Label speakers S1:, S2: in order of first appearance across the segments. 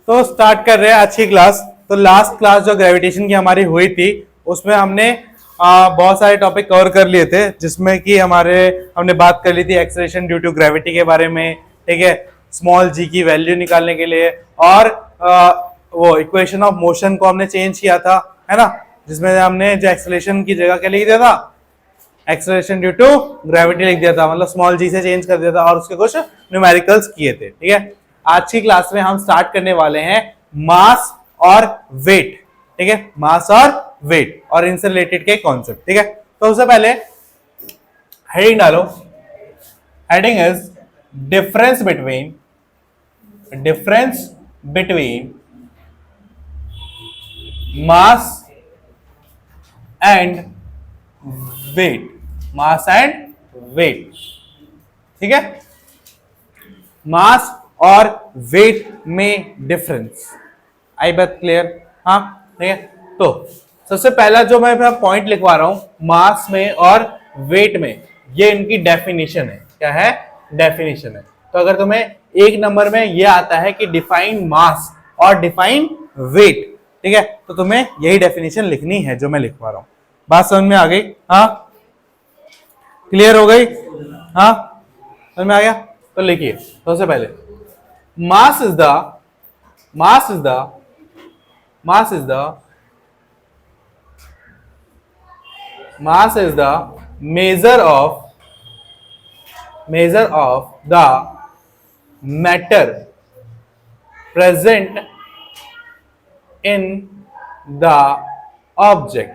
S1: तो स्टार्ट कर रहे हैं आज की क्लास। तो लास्ट क्लास जो ग्रेविटेशन की हमारी हुई थी उसमें हमने बहुत सारे टॉपिक कवर कर लिए थे, जिसमें कि हमने बात कर ली थी एक्सेलरेशन ड्यू टू ग्रेविटी के बारे में, ठीक है, स्मॉल जी की वैल्यू निकालने के लिए, और वो इक्वेशन ऑफ मोशन को हमने चेंज किया था, है ना, जिसमें हमने जो एक्सेलरेशन की जगह क्या लिख दिया था, एक्सेलरेशन ड्यू टू ग्रेविटी लिख दिया था, मतलब स्मॉल जी से चेंज कर दिया था और उसके कुछ न्यूमेरिकल्स किए थे। ठीक है, आज की क्लास में हम स्टार्ट करने वाले हैं मास और वेट। ठीक है, मास और वेट और इनसे रिलेटेड के कॉन्सेप्ट। ठीक है, तो सबसे पहले हेडिंग डालो। Heading is difference between mass and weight. Mass and weight, ठीक है, मास और वेट में डिफरेंस। आई बात क्लियर? हाँ, ठीक है। तो सबसे पहला जो मैं पॉइंट लिखवा रहा हूं मास में और वेट में, ये इनकी डेफिनेशन है। क्या है? डेफिनेशन है। तो अगर तुम्हें एक नंबर में ये आता है कि डिफाइन मास और डिफाइन वेट, ठीक है, तो तुम्हें यही डेफिनेशन लिखनी है जो मैं लिखवा रहा हूं। बात समझ में आ गई? हाँ, क्लियर हो गई? हाँ, समझ में आ गया? तो लिखिए सबसे पहले mass is the measure of the matter present in the object।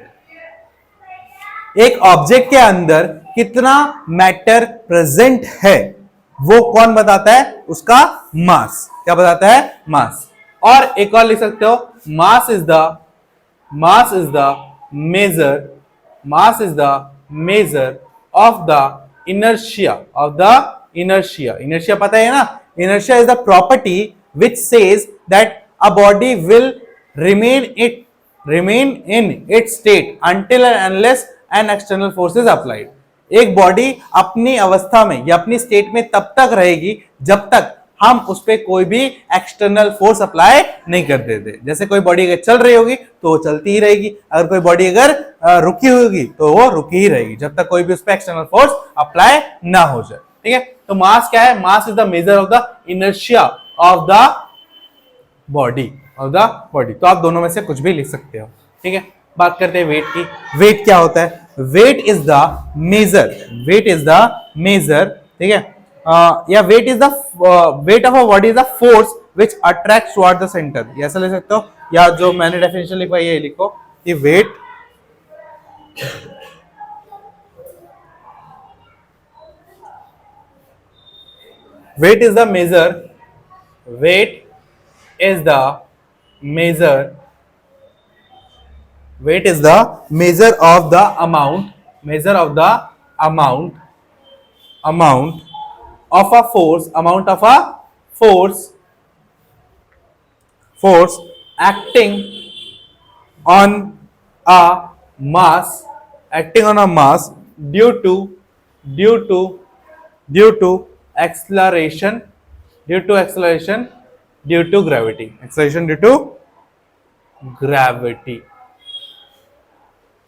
S1: एक ऑब्जेक्ट के अंदर कितना मैटर प्रेजेंट है वो कौन बताता है? उसका मास। क्या बताता है? मास। और एक और लिख सकते हो, mass is the measure of the inertia. Inertia पता है ना? Inertia is the property which says that a body will remain in its state until and unless an external force is applied। एक बॉडी अपनी अवस्था में या अपनी state में तब तक रहेगी जब तक हम उस पर कोई भी एक्सटर्नल फोर्स अप्लाई नहीं कर देते। जैसे कोई बॉडी अगर चल रही होगी तो वो चलती ही रहेगी, अगर कोई बॉडी अगर रुकी होगी तो वो रुकी ही रहेगी जब तक कोई भी उस पर एक्सटर्नल फोर्स अप्लाई ना हो जाए। ठीक है, तो मास क्या है? Mass is the measure of the inertia of the body. तो आप दोनों में से कुछ भी लिख सकते हो। ठीक है, बात करते हैं वेट की। वेट क्या होता है? वेट इज द मेजर, ठीक है, या weight of a body is the force which attracts toward the centre. ऐसा ले सकते हो, या जो मैंने डेफिनेशन लिखवाई है लिखो कि weight is the measure of the amount of a force acting on a mass due to acceleration due to gravity।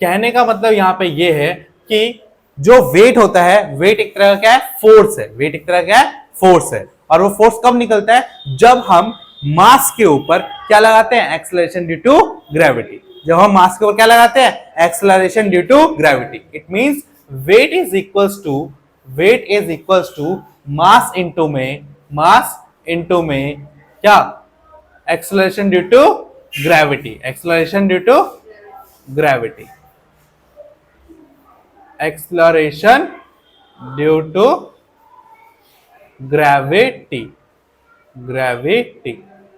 S1: कहने का मतलब यहां पे ये है कि जो वेट होता है, वेट एक तरह का क्या है? फोर्स है। और वो फोर्स कब निकलता है? जब हम मास के ऊपर क्या लगाते हैं? Acceleration due to gravity. जब हम मास के ऊपर क्या लगाते हैं? Acceleration due to gravity. It means weight is equals to mass into में क्या? Acceleration due to gravity. Acceleration due to gravity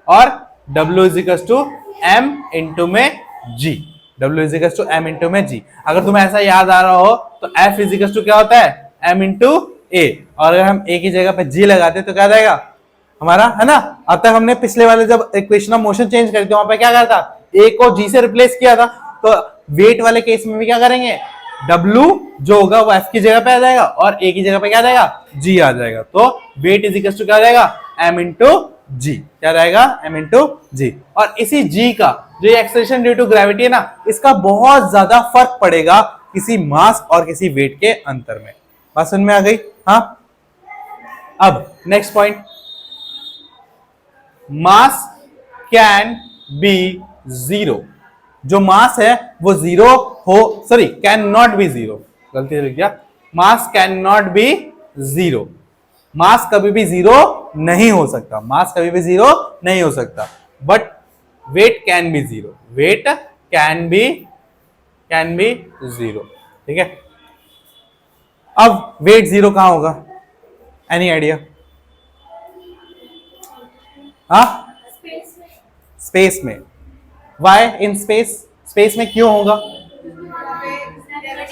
S1: और W is equal to M into में G। अगर तुम्हें ऐसा याद आ रहा हो तो F इज इक्वल टू क्या होता है? M into A। और अगर हम A की जगह पे G लगाते तो क्या जाएगा हमारा, है ना? अब तक हमने पिछले वाले जब इक्वेशन ऑफ मोशन चेंज करी थी वहां पे क्या करता? A को G से रिप्लेस किया था। तो वेट वाले केस में भी क्या करेंगे? W जो होगा वो F की जगह पे आ जाएगा और A की जगह पे क्या आ जाएगा? G आ जाएगा। तो वेट इज इक्वल टू क्या आ जाएगा? M इंटू जी, क्या रहेगा m इंटू जी। और इसी g का जो एक्सेलरेशन ड्यू टू ग्रेविटी है ना, इसका बहुत ज्यादा फर्क पड़ेगा किसी मास और किसी वेट के अंतर में। बात समझ में आ गई? हाँ, अब next point, mass can be zero. जो मास है वो जीरो हो, sorry can not be zero, गलती से लिख दिया, mass can not be zero. Mass कभी भी जीरो नहीं हो सकता, मास कभी भी जीरो नहीं हो सकता, but weight can be zero, weight can be zero. ठीक है, अब वेट जीरो कहां होगा? Any idea? हाँ, स्पेस में। Why in space? स्पेस में क्यों होगा?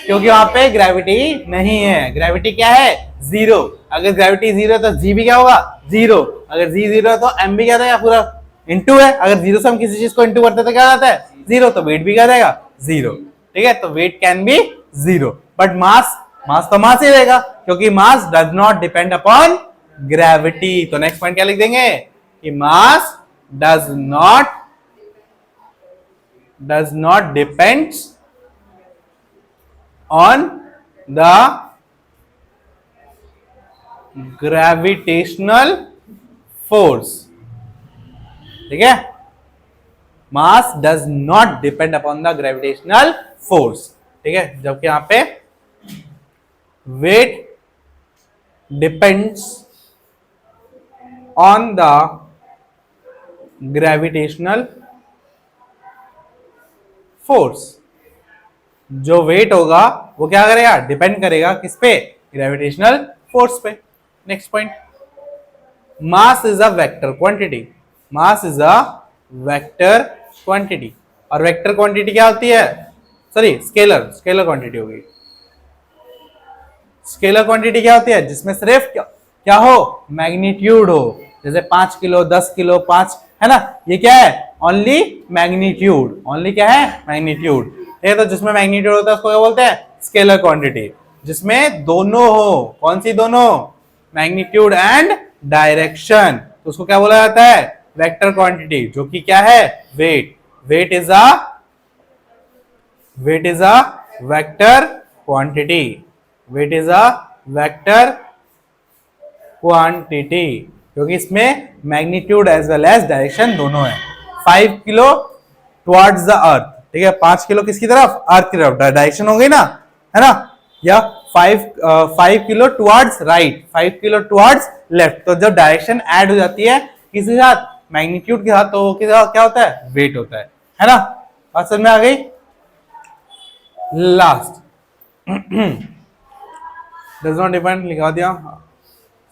S1: क्योंकि वहां पे ग्रेविटी नहीं है। ग्रेविटी क्या है? जीरो। अगर ग्रेविटी जीरो है तो जी भी क्या होगा? जीरो। अगर जी जीरो है तो एम भी क्या रहेगा? पूरा इंटू है। अगर जीरो से हम किसी चीज को इंटू करते तो क्या आता है? जीरो। तो वेट भी क्या रहेगा? जीरो। ठीक है, तो weight can be zero, but mass तो मास ही रहेगा, क्योंकि mass does not depend upon gravity. तो नेक्स्ट पॉइंट क्या लिख देंगे कि मास does not depends on the gravitational force। ठीक है, mass does not depend upon the gravitational force. ठीक है, जबकि यहां पे weight depends on the gravitational force. जो वेट होगा वो क्या करेगा? डिपेंड करेगा किस पे? ग्रेविटेशनल फोर्स पे। Next point, mass is a vector quantity. Mass is a vector quantity. और वेक्टर क्वांटिटी क्या होती है? सॉरी, स्केलर क्वांटिटी होगी। स्केलर क्वांटिटी क्या होती है? जिसमें सिर्फ क्या हो? मैग्नीट्यूड हो। जैसे 5 किलो, 10 किलो, 5, है ना, ये क्या है? Only magnitude. ओनली क्या है? मैग्नीट्यूड। ठीक है, तो जिसमें मैग्नीट्यूड होता है उसको क्या बोलते हैं? Scalar quantity. जिसमें दोनों हो, कौन सी दोनों? मैग्नीट्यूड एंड डायरेक्शन, तो उसको क्या बोला जाता है? Vector quantity. जो कि क्या है? Weight. Weight is a vector quantity. Weight is a vector quantity, क्योंकि इसमें magnitude as well as direction दोनों है। 5 किलो टुवर्ड्स द अर्थ, ठीक है, 5 किलो किसकी तरफ? अर्थ की तरफ, डायरेक्शन हो गई ना, है ना। या 5 kilo towards right, 5 kilo towards left. तो जब डायरेक्शन ऐड हो जाती है किसी साथ? मैग्नीट्यूड के साथ, तो क्या होता है? वेट होता है ना। बात समझ में आ गई? लास्ट, डज नॉट डिपेंड लिखा दिया,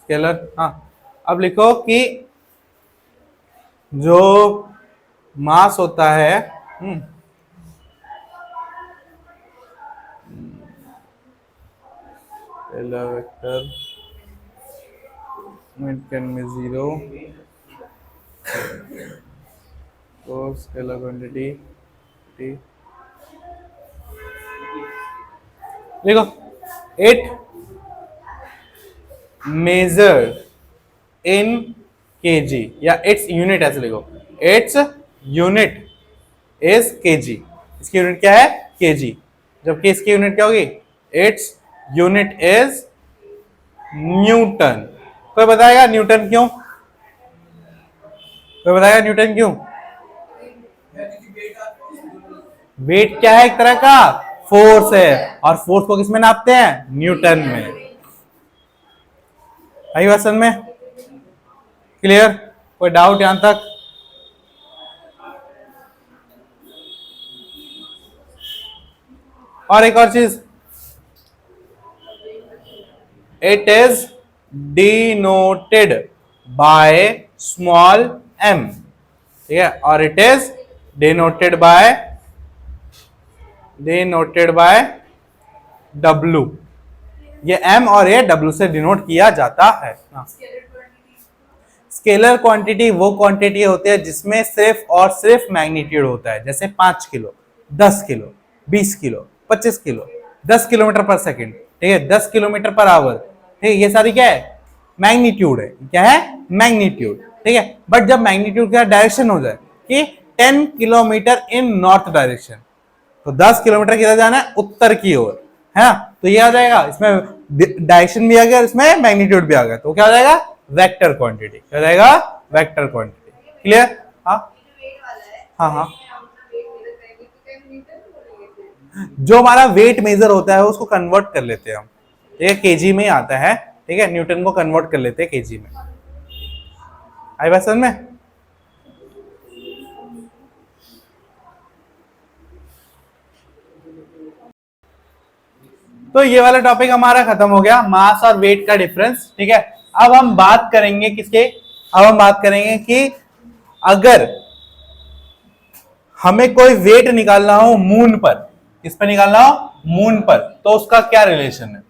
S1: स्केलर। हाँ, अब लिखो कि जो मास होता है, scalar vector it can be zero, so scalar quantity देखो, it measured in kg, या its यूनिट ऐसे लिखो, its यूनिट is kg। इसकी यूनिट क्या है? kg। जबकि इसकी यूनिट क्या होगी? its unit is Newton. कोई बताएगा न्यूटन क्यों? कोई बताएगा न्यूटन क्यों? वेट क्या है? एक तरह का फोर्स है, और फोर्स को किसमें नापते हैं? न्यूटन में। आई बात समझ में? क्लियर? कोई डाउट यहां तक? और एक और चीज, it is denoted by small m, ठीक है, और it is denoted by w। ये m और ये w से डिनोट किया जाता है। स्केलर क्वांटिटी वो क्वांटिटी होती है जिसमें सिर्फ और सिर्फ मैग्नीट्यूड होता है। जैसे 5 kilo, 10 kilo, 20 kilo, 25 kilo, 10 kilometre पर सेकंड, ठीक है, 10 किलोमीटर पर आवर, ठीक है, ये सारी क्या है? मैग्नीट्यूड है। क्या है? मैग्नीट्यूड। ठीक है। बट जब मैग्नीट्यूड का डायरेक्शन हो जाए कि 10 किलोमीटर इन नॉर्थ डायरेक्शन, तो 10 किलोमीटर किधर जाना है, उत्तर की ओर, है ना, तो ये आ जाएगा, इसमें डायरेक्शन भी आ गया, इसमें मैग्नीट्यूड भी आ गया, तो क्या हो जाएगा, वेक्टर क्वांटिटी, क्या हो जाएगा, वेक्टर क्वांटिटी। क्लियर? हाँ हाँ हाँ, जो हमारा वेट मेजर होता है उसको कन्वर्ट कर लेते हैं हम, ठीक है, केजी में आता है, ठीक है, न्यूटन को कन्वर्ट कर लेते हैं केजी में। आई बात समझ में? तो ये वाला टॉपिक हमारा खत्म हो गया, मास और वेट का डिफरेंस, ठीक है। अब हम बात करेंगे किसके, अब हम बात करेंगे कि अगर हमें कोई वेट निकालना हो मून पर, किस पर निकालना हो, मून पर, तो उसका क्या रिलेशन है,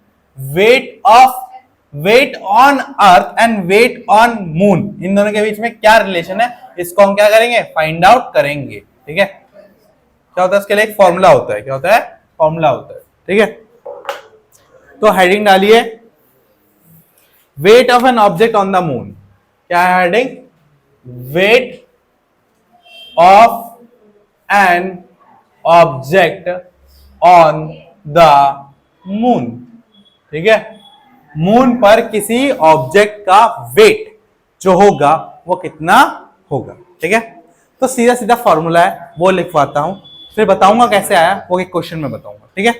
S1: weight on earth and weight on moon, इन दोनों के बीच में क्या रिलेशन है, इसको हम क्या करेंगे, फाइंड आउट करेंगे, ठीक है। क्या होता है इसके लिए, एक फॉर्मूला होता है, क्या होता है, फॉर्मूला होता है, ठीक है। तो हेडिंग डालिए, weight of an object on the moon, क्या है heading, weight of an object on the moon, ठीक है। मून पर किसी ऑब्जेक्ट का वेट जो होगा वो कितना होगा, ठीक है। तो सीधा सीधा फॉर्मूला है, वो लिखवाता हूं, फिर बताऊंगा कैसे आया, वो एक क्वेश्चन में बताऊंगा, ठीक है।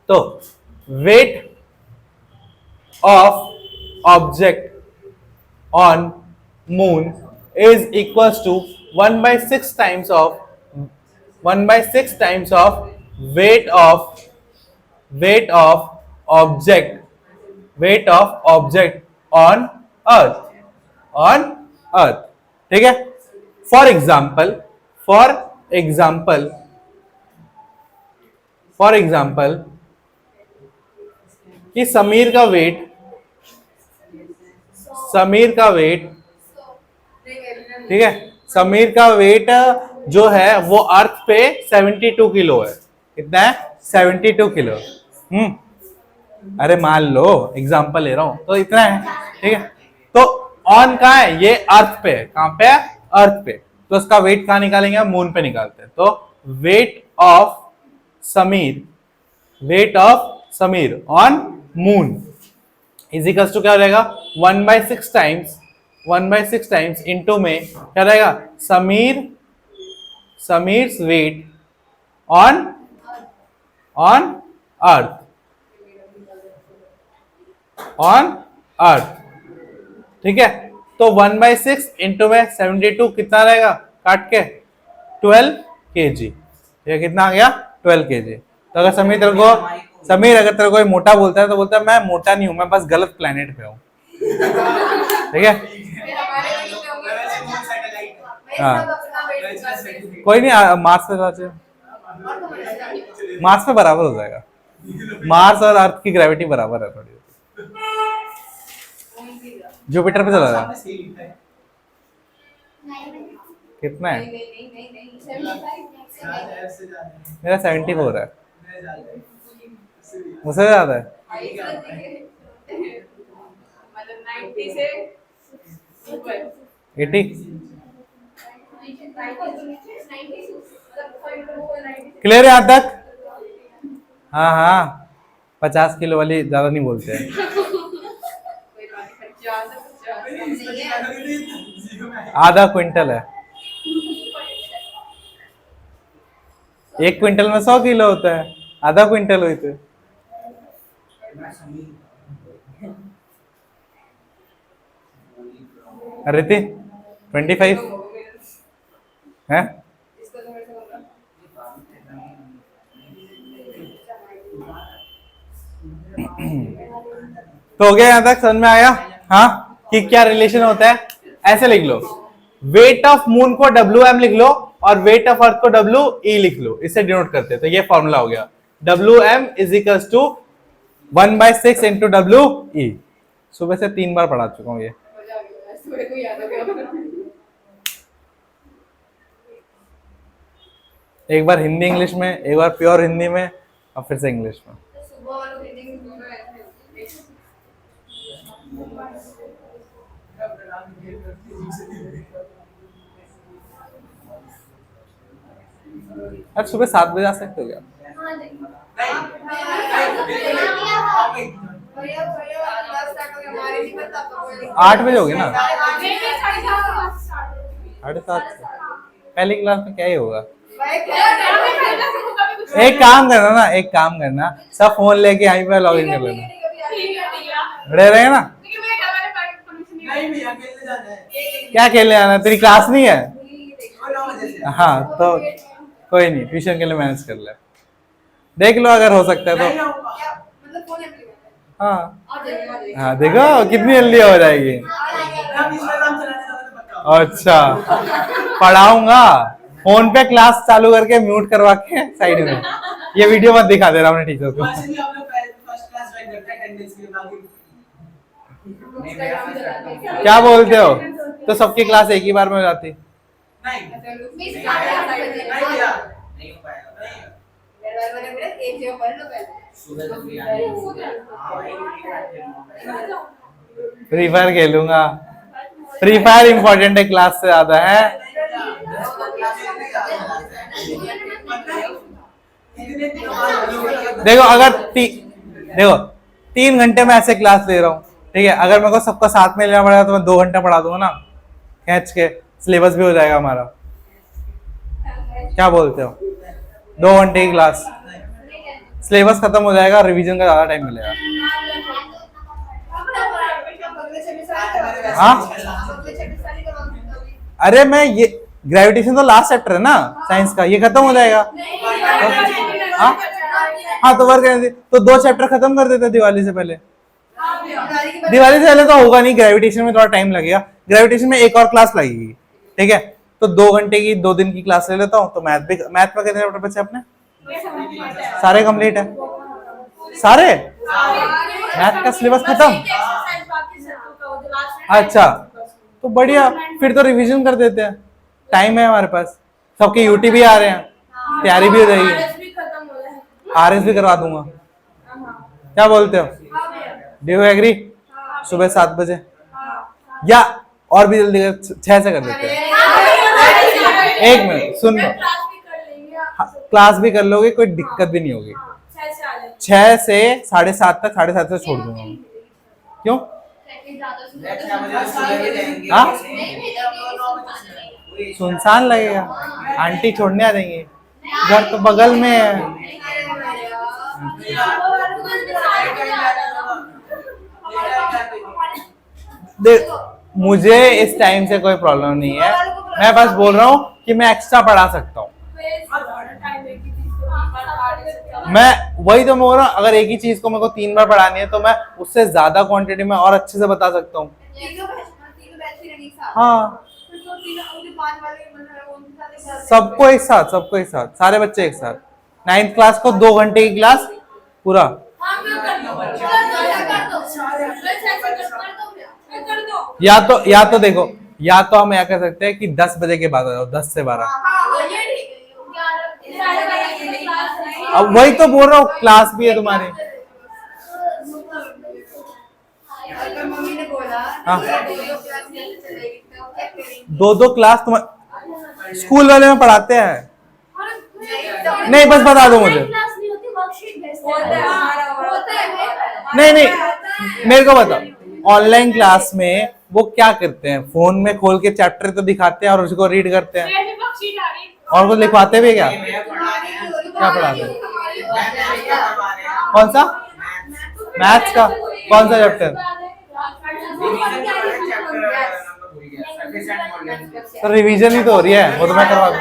S1: तो weight of object on moon is equals to 1/6 times of 1/6 times of weight of object on earth, ठीक है। फॉर एग्जाम्पल कि समीर का वेट, ठीक है, समीर का वेट जो है वो अर्थ पे 72 किलो है, कितना है, 72 किलो, अरे मान लो एग्जांपल ले रहा हूं, तो इतना है, ठीक है। तो ऑन कहां है, ये अर्थ पे है, कहां पे है, अर्थ पे, तो इसका वेट कहां निकालेंगे, हम मून पे निकालते हैं। तो weight of Sameer on moon is equals to क्या हो जाएगा, 1/6 टाइम्स इंटू में क्या रहेगा, समीर्स वेट ऑन अर्थ, ठीक है। तो 1/6 इंटू में 72 कितना रहेगा, काट के 12 kg, ये कितना आ गया, 12 kg। तो अगर समीर अगर तेरे को मोटा बोलता है तो बोलता है मैं मोटा नहीं हूं, मैं बस गलत प्लेनेट पे हूं, ठीक है। हाँ कोई नहीं, मार्स पे बराबर हो जाएगा, मार्स और अर्थ की ग्रेविटी बराबर है थोड़ी, जुपिटर पे चला जाए, कितना है, मेरा 74 है, मुझसे ज्यादा है, 80। क्लियर है यहां तक? हाँ हाँ, 50 किलो वाली ज्यादा नहीं बोलते हैं, आधा क्विंटल है, 1 क्विंटल में 100 किलो होता है, आधा क्विंटल हुई तो रिति 25 है, तो हो गया, यहां तक समझ में आया, हाँ, कि क्या रिलेशन होता है। ऐसे लिख लो, वेट ऑफ मून को WM लिख लो और वेट ऑफ अर्थ को WE लिख लो, इससे डिनोट करते हैं, तो ये फॉर्मूला हो गया, WM is equals to 1/6 into WE। सुबह से 3 बार पढ़ा चुका हूं ये, एक बार हिंदी इंग्लिश में, एक बार प्योर हिंदी में, और फिर से इंग्लिश में। आज सुबह 7 बजे आ सकते हो क्या? 8 बजे होगी ना? 7:30। पहली क्लास में क्या ही होगा? एक काम करना ना, एक काम करना, सब फोन लेके यहीं पे लॉग इन कर लेना, बड़े रहेगा ना। क्या खेलने आना? तेरी क्लास नहीं है? हाँ तो कोई नहीं, ट्यूशन के लिए मैनेज कर ले, देख लो अगर हो सकता है तो। हाँ हाँ, देखो कितनी जल्दी हो जाएगी। अच्छा, पढ़ाऊंगा फोन पे, क्लास चालू करके म्यूट करवा के साइड में। ये वीडियो मत दिखा दे रहा हूँ टीचर को। क्या बोलते हो? तो सबकी क्लास एक ही बार में हो जाती? फ्री फायर खेलूंगा। फ्री फायर इंपॉर्टेंट है क्लास से ज्यादा है। देखो अगर देखो 3 घंटे में ऐसे क्लास ले रहा हूँ, ठीक है, अगर मेरे को सबका साथ में लेना पड़ेगा तो मैं 2 घंटा पढ़ा दूंगा ना, खींच के, सिलेबस भी हो जाएगा हमारा। क्या बोलते हो? 2 घंटे की क्लास, सिलेबस खत्म हो जाएगा, रिवीजन का ज्यादा टाइम मिलेगा। हाँ अरे मैं ये ग्रेविटेशन तो लास्ट चैप्टर है ना साइंस का, ये खत्म हो जाएगा। हाँ हाँ तो वर्क तो 2 चैप्टर खत्म कर देते दिवाली से पहले। दिवाली से पहले तो होगा नहीं, ग्रेविटेशन में थोड़ा टाइम लगेगा, ग्रेविटेशन में एक और क्लास लगेगी, ठीक है, तो 2 घंटे की 2 दिन की क्लास ले लेता हूँ। तो मैथ में कितने चैप्टर बचे अपने? सारे कंप्लीट है, सारे मैथ का सिलेबस खत्म। अच्छा तो बढ़िया, फिर तो रिवीजन कर देते हैं, टाइम है हमारे पास, सबके यूटी भी आ रहे हैं, तैयारी भी हो जाएगी, आरएस भी करवा दूंगा। क्या बोलते हो? Do you agree? सुबह 7 बजे या और भी जल्दी 6 से कर देते हैं। एक मिनट सुन लो, क्लास भी कर लोगे, कोई दिक्कत भी नहीं होगी। 6 से 7:30 तक, 7:30 से छोड़ दूंगा। क्यों? हाँ सुनसान लगेगा, आंटी छोड़ने आ जाएंगे, घर तो बगल में है। देख मुझे इस टाइम से कोई प्रॉब्लम नहीं है, मैं बस बोल रहा हूँ कि मैं एक्स्ट्रा पढ़ा सकता हूँ। मैं वही तो बोल रहा हूँ, अगर एक ही चीज को मेरे को 3 बार पढ़ानी है तो मैं उससे ज्यादा क्वांटिटी में और अच्छे से बता सकता हूँ। हाँ सबको एक साथ, सारे बच्चे एक साथ। 9th क्लास को 2 घंटे की क्लास पूरा। या तो देखो, या तो हम क्या कर सकते हैं कि 10 बजे के बाद आ जाओ, 10 से 12। अब वही तो बोल रहा हूँ, क्लास भी है तुम्हारी। हाँ 2 क्लास तुम स्कूल वाले में पढ़ाते हैं? नहीं बस बता दो मुझे। नहीं मेरे को बताओ, ऑनलाइन क्लास में वो क्या करते हैं? फोन में खोल के चैप्टर तो दिखाते हैं और उसको रीड करते हैं, और वो लिखवाते भी क्या? क्या पढ़ाते हैं? कौन सा? मैथ्स का कौन सा चैप्टर? तो रिवीजन ही तो हो रही है, वो तो मैं करवा दूँ।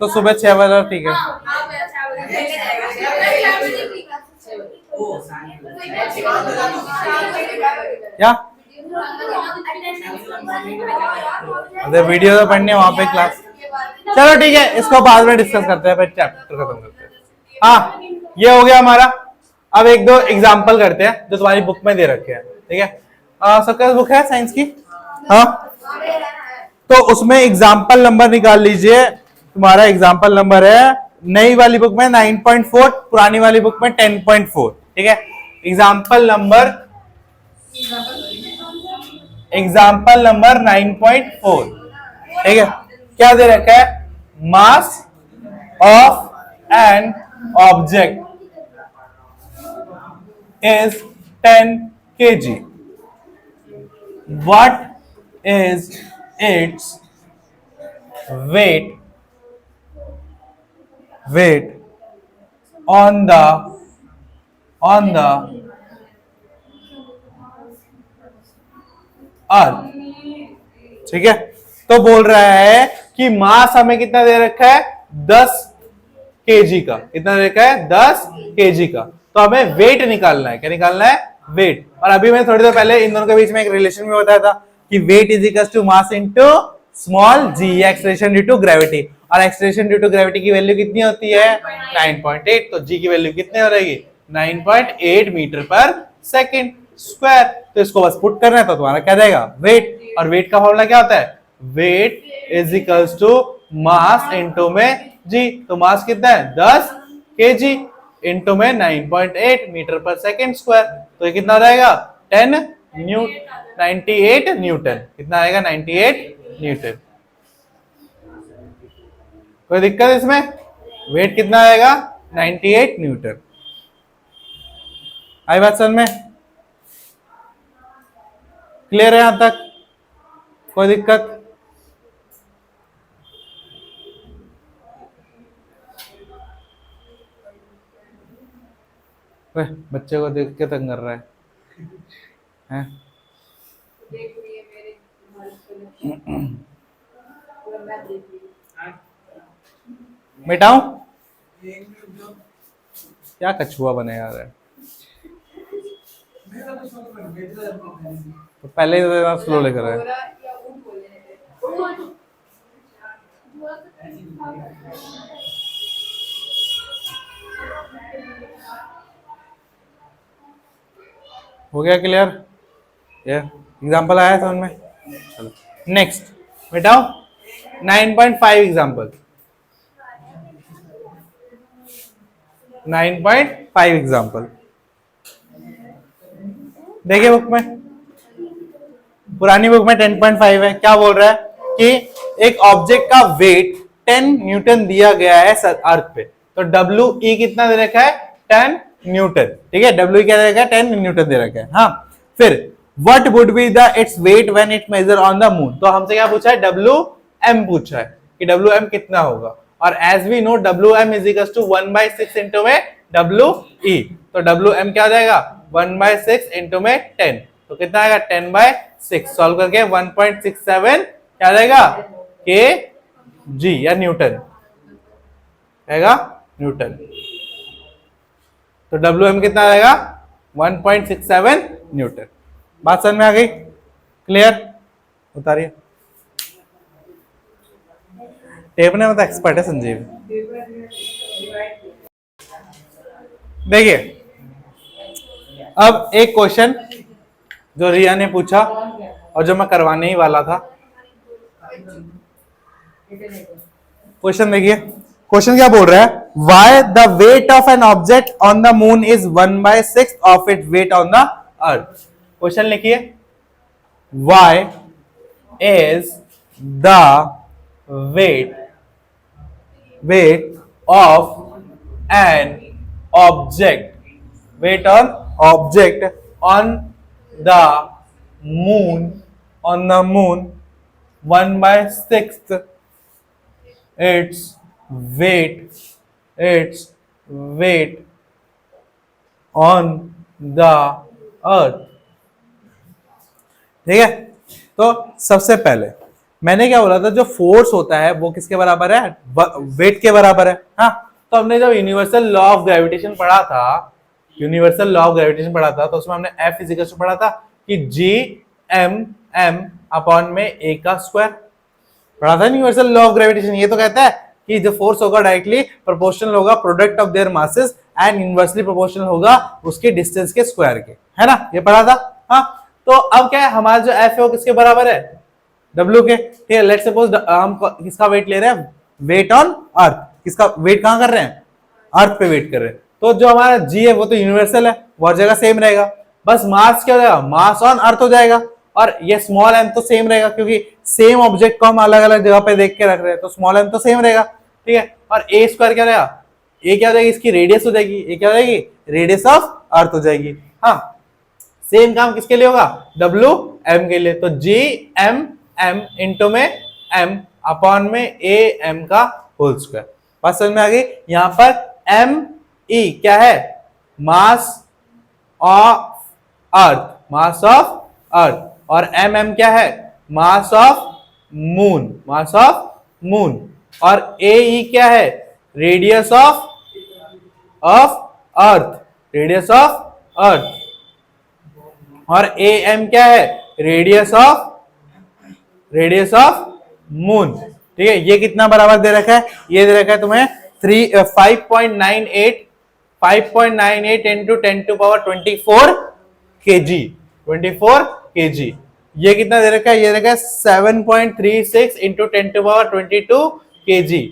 S1: तो सुबह 6 बजे ठीक है। क्या? अरे वीडियो तो पढ़नी है वहां पे क्लास। चलो ठीक है, इसको बाद में डिस्कस करते हैं, फिर चैप्टर खत्म करते हैं। हाँ ये हो गया हमारा। अब 1-2 एग्जाम्पल करते हैं जो तुम्हारी बुक में दे रखे हैं, ठीक है। सबका बुक है साइंस की? हाँ तो उसमें एग्जाम्पल नंबर निकाल लीजिए। तुम्हारा एग्जाम्पल नंबर है नई वाली बुक में 9.4, पुरानी वाली बुक में 10.4। ठीक है, एग्जाम्पल नंबर 9.4। ठीक है, क्या दे रखा है? Mass of an object is 10 kg. What is its weight on the अर्थ? ठीक है, तो बोल रहा है कि मास हमें कितना दे रखा है? 10 केजी का। कितना दे रखा है? 10 केजी का। तो हमें वेट निकालना है। क्या निकालना है? वेट। और अभी मैं थोड़ी देर पहले इन दोनों के बीच में एक रिलेशन में बताया था कि weight is equal to mass into small G, acceleration due to gravity. और एक्सेलरेशन ड्यू टू ग्रेविटी की वैल्यू कितनी होती है? 9.8। तो जी की वैल्यू कितनी हो रहेगी? 9.8 मीटर पर सेकेंड स्क्वायर। तो इसको बस पुट करना है, तो तुम्हारा क्या जाएगा? वेट। और वेट का फॉर्मूला क्या होता है? Weight is equals to mass into में जी। तो मास कितना है? 10 केजी इनटू में 9.8 मीटर पर सेकेंड स्क्वायर। तो ये कितना रहेगा? 98 न्यूटन। कितना आएगा? 98 न्यूटन। कोई दिक्कत इसमें? वेट कितना आएगा? 98 न्यूटन। आई बात समझ में? क्लियर है यहां तक? कोई दिक्कत? बच्चे को देख के तंग कर रहा है? मिटाऊं? क्या कछुआ बने यार है? तो पहले ही स्लो लेकर आए। हो गया क्लियर? ये एग्जांपल आया समझ में? चलो नेक्स्ट बेटाओ 9.5 एग्जांपल। 9.5 एग्जांपल देखिए बुक में, पुरानी बुक में 10.5 है। क्या बोल रहा है कि एक ऑब्जेक्ट का वेट 10 न्यूटन दिया गया है अर्थ पे। तो WE कितना दे रखा है? 10 न्यूटन। ठीक है, WE क्या दे रखा है? 10 न्यूटन दे रखा है। हाँ, फिर what would be the its weight when it major on the moon? तो हमसे क्या पूछा है? WM पूछा है कि WM कितना होगा। और as we know WM is equal to 1/6 into में WE। तो WM क्या हो जाएगा? 1/6 इंटू में 10। तो कितना आएगा? 10/6। सॉल्व करके 1.67 क्या आ जाएगा? kg या न्यूटन आएगा, न्यूटन। तो WM कितना आएगा? 1.67 न्यूटन। बात समझ में आ गई? क्लियर? उतारिए। टेप ने मतलब एक्सपर्ट है संजीव। देखिए अब एक क्वेश्चन जो रिया ने पूछा और जो मैं करवाने ही वाला था। क्वेश्चन देखिए, क्वेश्चन क्या बोल रहा है? Why the weight of an object on the moon is 1/6 of its weight on the earth? Question लिखिए, Why is the weight of an object on the moon 1/6 its weight on the earth? ठीक है, तो सबसे पहले मैंने क्या बोला था? जो फोर्स होता है वो किसके बराबर है? वेट के बराबर है। हाँ, तो हमने जब यूनिवर्सल लॉ ऑफ ग्रेविटेशन पढ़ा था, तो उसमें हमने F इजिकल टू पढ़ा था कि Gm अपॉन में A का स्क्वायर पढ़ा था यूनिवर्सल लॉ ऑफ ग्रेविटेशन। ये तो कहता है कि जो फोर्स होगा डायरेक्टली प्रोपोर्शनल होगा product of their masses and inversely proportional होगा उसके डिस्टेंस के स्क्वायर के, है ना? ये पढ़ा था। हाँ, तो अब क्या है? हमारा जो F है वो किसके बराबर है? W के। ठीक है, लेट्स सपोज हम किसका वेट ले रहे हैं? Weight on earth. किसका वेट कहां कर रहे हैं, अर्थ पे वेट कर रहे हैं। तो जो हमारा जी है वो तो यूनिवर्सल है, वो हर जगह सेम रहेगा, बस मास क्या हो जाएगा, मास ऑन अर्थ हो जाएगा। और ये स्मॉल एम तो सेम रहेगा क्योंकि सेम ऑब्जेक्ट को हम अलग अलग जगह पे देख के रख रहे हैं, तो स्मॉल एम तो सेम रहेगा, ठीक है। और ए स्क्वायर क्या रहेगा, ए क्या हो जाएगी, इसकी रेडियस हो जाएगी, ए क्या हो जाएगी, रेडियस ऑफ अर्थ हो जाएगी। हाँ, सेम काम किसके लिए होगा, डब्ल्यू एम के लिए। तो जी एम एम इंटू में एम अपॉन में ए एम का होल स्क्वायर। बात समझ में आ गई। यहां पर एम ई क्या है, mass of earth, mass of earth, और एम एम क्या है, mass of moon, mass of moon. और ए ई क्या है, radius of earth, radius of अर्थ। और ए एम क्या है, रेडियस ऑफ मून, ठीक है। ये कितना बराबर दे रखा है, ये दे रखा है तुम्हें 5.98 इंटू 10⁻24 kg, 24 kg। ये कितना दे रखा है, ये दे रखा है 7.36 into 10⁻22 kg।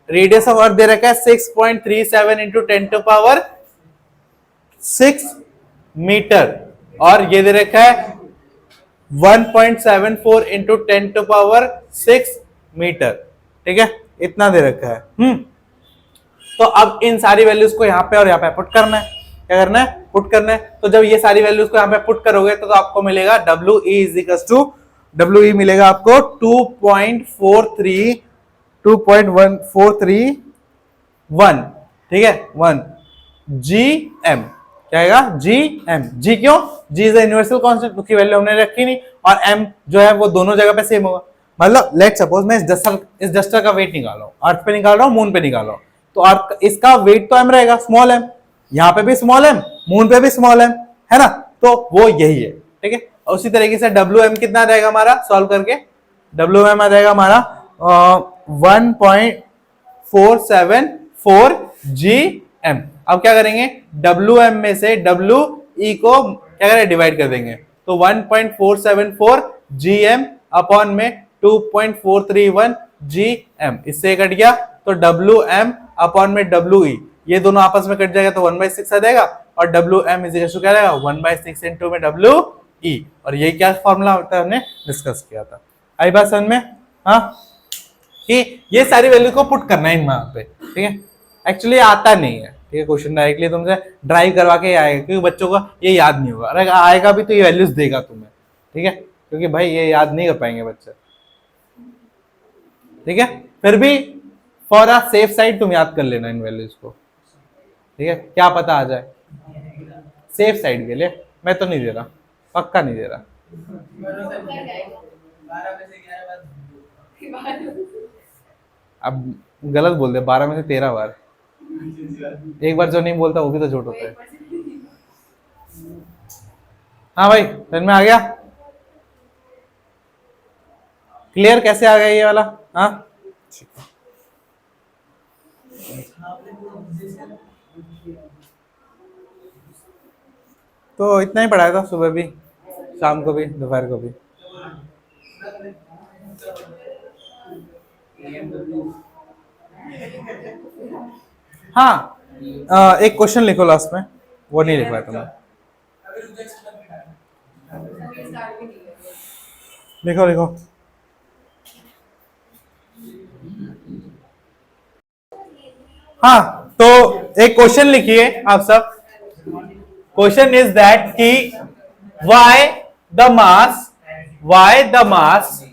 S1: Radius of earth दे रखा है 6.37 इंटू 10⁻6 मीटर। और ये दे रखा है 1.74 इंटू 10⁻6 मीटर, ठीक है, इतना दे रखा है। तो अब इन सारी वैल्यूज को यहाँ पे और यहाँ पे पुट करना है, क्या करना है, पुट करना है। तो जब ये सारी वैल्यूज को यहाँ पे पुट करोगे तो आपको मिलेगा W E is equal to, W E मिलेगा आपको 2.143 ठीक है, 1 जी एम, क्या आएगा, जी एम। जी क्यों, जी इज यूनिवर्सल कांस्टेंट, उसकी वैल्यू हमने रखी नहीं, और एम जो है वो दोनों जगह पे सेम होगा। मतलब लेट सपोज मैं इस डस्टर का वेट निकाल रहा हूँ, अर्थ पे निकाल रहा हूँ, मून पे निकाल रहा हूँ, तो अर्थ इसका वेट तो एम रहेगा, स्मॉल एम, यहाँ पे भी स्मॉल एम, मून पे भी स्मॉल एम, है ना, तो वो यही है, ठीक है। और उसी तरीके से डब्ल्यू एम कितना रहेगा हमारा, सॉल्व करके डब्ल्यू एम आ जाएगा हमारा 1.474 जी एम। अब क्या करेंगे, डब्ल्यू एम में से डब्ल्यू ई को क्या करें, डिवाइड कर देंगे, तो 1.474 जी एम अपॉन में 2.431 जी एम, इससे कट गया, तो डब्ल्यू एम अपॉन में डब्ल्यू ई, ये दोनों आपस में कट जाएगा तो 1/6 आ जाएगा, और W M is equal to क्या रहेगा, 1/6 इंटू में डब्ल्यू ई। और ये क्या फॉर्मूला होता है, हमने डिस्कस किया था। आई बात समझ में, हाँ, कि ये सारी वैल्यू को पुट करना है वहां पे, ठीक है। एक्चुअली आता नहीं है, ठीक है, क्वेश्चन डायरेक्टली तुमसे ड्राइव करवा के आएगा, क्योंकि बच्चों को ये याद नहीं होगा, अगर आएगा भी तो ये वैल्यूज देगा तुम्हें, ठीक है, क्योंकि भाई ये याद नहीं कर पाएंगे बच्चे, ठीक है। फिर भी फॉर अ सेफ साइड तुम याद कर लेना इन वैल्यूज को, ठीक है, क्या पता आ जाए, सेफ साइड के लिए। मैं तो नहीं दे रहा, पक्का नहीं दे रहा। अब गलत बोल दे, 12 में से 13 बार, एक बार जो नहीं बोलता वो भी तो झूठ होता है। हाँ भाई, समझ में आ गया, क्लियर कैसे आ गया ये वाला, हाँ। तो इतना ही पढ़ाया था, सुबह भी, शाम को भी, दोपहर को भी। हाँ, एक क्वेश्चन लिखो लास्ट में, वो नहीं लिखवाया तुमने, लिखो लिखो। हाँ, तो एक क्वेश्चन लिखिए आप सब। क्वेश्चन इज दैट कि why the mass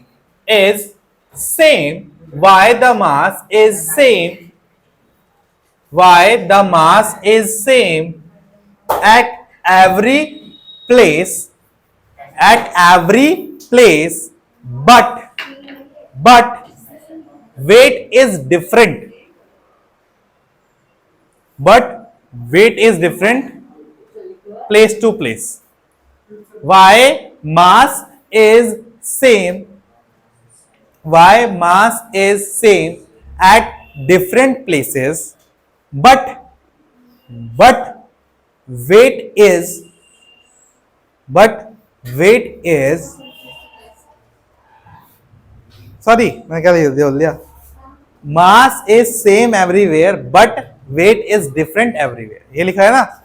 S1: is same, why the mass is same at every place, but weight is different, place to place. Why mass is same at different places, but weight is sorry, मैं क्या बोल दिया, mass is same everywhere but weight is different everywhere, ये लिखा है ना,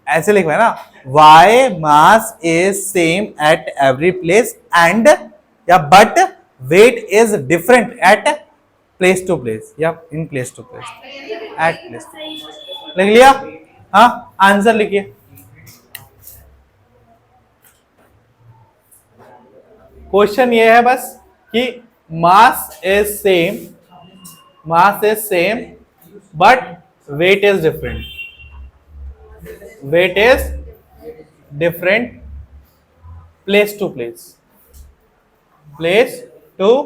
S1: ऐसे लिखा है ना, why mass is same at every place and या but weight is different at place to place या in place to place, at place. लिख लिया? हाँ, आंसर लिखिए। क्वेश्चन ये है बस कि mass is same but weight is different, weight is different place to place, place to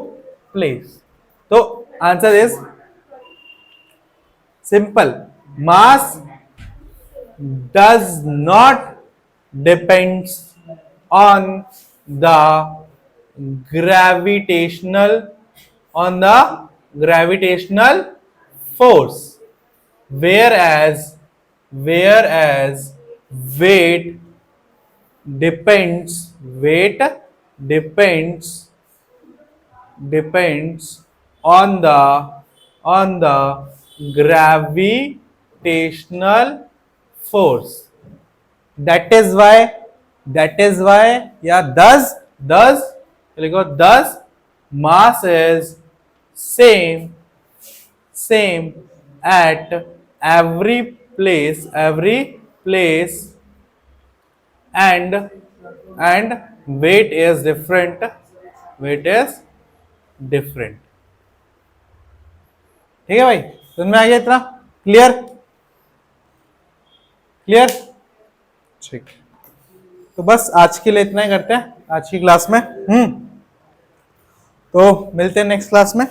S1: place. तो answer is simple, mass does not depends on the gravitational force, whereas weight depends on the gravitational force. That is why या thus लिखो, thus mass is same at every place and weight is different, ठीक है भाई, समझ में आ गया? इतना clear? ठीक, तो बस आज के लिए इतना ही करते हैं आज की क्लास में। तो मिलते हैं नेक्स्ट क्लास में।